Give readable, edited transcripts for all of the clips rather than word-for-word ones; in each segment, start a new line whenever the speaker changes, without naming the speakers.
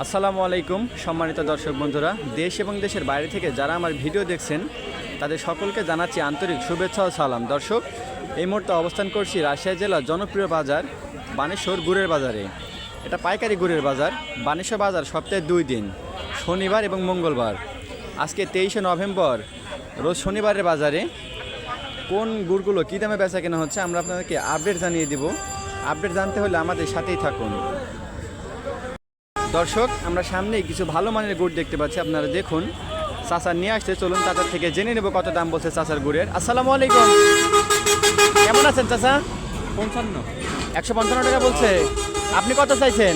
আসসালামু আলাইকুম সম্মানিত দর্শক বন্ধুরা, দেশ এবং দেশের বাইরে থেকে যারা আমার ভিডিও দেখছেন তাদের সকলকে জানাচ্ছি আন্তরিক শুভেচ্ছা ও সালাম। দর্শক, এই মুহূর্তে অবস্থান করছি রাজশাহী জেলার জনপ্রিয় বাজার বানেশ্বর গুড়ের বাজারে। এটা পাইকারি গুড়ের বাজার। বানেশ্বর বাজার সপ্তাহে 2 দিন, শনিবার এবং মঙ্গলবার। আজকে 23শে নভেম্বর, রোজ শনিবারের বাজারে কোন গুড়গুলো কী দামে বেচা কেনা হচ্ছে আমরা আপনাদেরকে আপডেট জানিয়ে দিব। আপডেট জানতে হলে আমাদের সাথেই থাকুন। দর্শক, আমরা সামনেই কিছু ভালো মানের গুড় দেখতে পাচ্ছি, আপনারা দেখুন। চাচা নিয়ে আসছে, চলুন চাচার থেকে জেনে নেব কত দাম বলছে চাচার গুড়ের। আসসালামু আলাইকুম, কেমন আছেন চাচা? 155 টাকা বলছে। আপনি কত চাইছেন?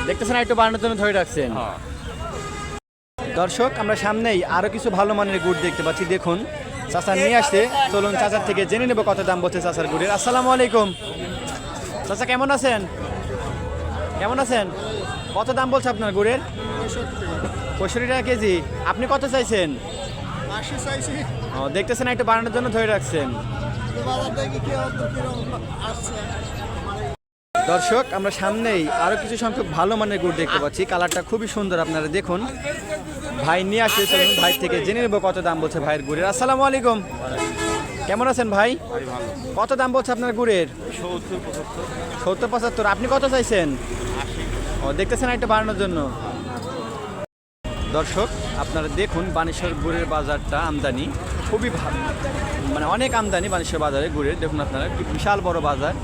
দেখতেছেন একটু বাড়ানোর জন্য ধরে রাখছেন। দর্শক, আমরা সামনেই আরও কিছু ভালো মানের গুড় দেখতে পাচ্ছি, দেখুন। চাচা নিয়ে আসছে, চলুন চাচার থেকে জেনে নেব কত দাম বলছে চাচার গুড়ের। আসসালামু আলাইকুম চাচা, কেমন আছেন? কেমন আছেন? কত দাম বলছে আপনার গুড়ের? 65 টাকা কেজি। আপনি কত চাইছেন? দেখতেছেন একটু বাড়ানোর জন্য ধরে রাখছেন। দর্শক, আমরা সামনেই আরও কিছু সংখ্যক ভালো মানের গুড় দেখতে পাচ্ছি, কালারটা খুবই সুন্দর, আপনারা দেখুন। ভাই নিয়ে আসছে, চলুন ভাই থেকে জেনে নেব কত দাম বলছে ভাইয়ের গুড়ের। আসসালামু আলাইকুম, কেমন আছেন ভাই? কত দাম বলছে আপনার গুড়ের? 70-75। আপনি কত চাইছেন? দেখতেছেন একটু বাড়ানোর জন্য। দর্শক, আপনারা দেখুন, বানেশ্বর গুড়ের বাজারটা আমদানি খুবই ভালো, মানে অনেক আমদানি বানেশ্বর বাজারে গুড়ের। দেখুন আপনারা, কি বিশাল বড় বাজার।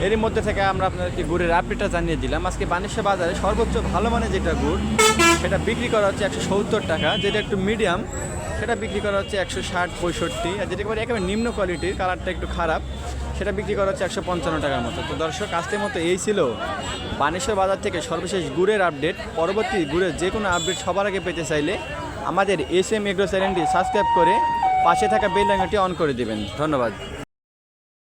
এরই মধ্যে থেকে আমরা আপনাদেরকে গুড়ের আপডেটটা জানিয়ে দিলাম। আজকে বানেশ্বর বাজারে সর্বোচ্চ ভালো মানের যেটা গুড়, সেটা বিক্রি করা হচ্ছে 170 টাকা। যেটা একটু মিডিয়াম, সেটা বিক্রি করা হচ্ছে 160-65। আর যেটা একেবারে নিম্ন কোয়ালিটির, কালারটা একটু খারাপ, সেটা বিক্রি করা হচ্ছে 155 টাকার মতো। তো দর্শক, আজকের মতো এই ছিল বানেশ্বর বাজার থেকে সর্বশেষ গুড়ের আপডেট। পরবর্তী গুড়ের যে কোনো আপডেট সবার আগে পেতে চাইলে আমাদের SM এগ্রো চ্যানেলটি সাবস্ক্রাইব করে পাশে থাকা বেল আইকনটি অন করে দেবেন। ধন্যবাদ।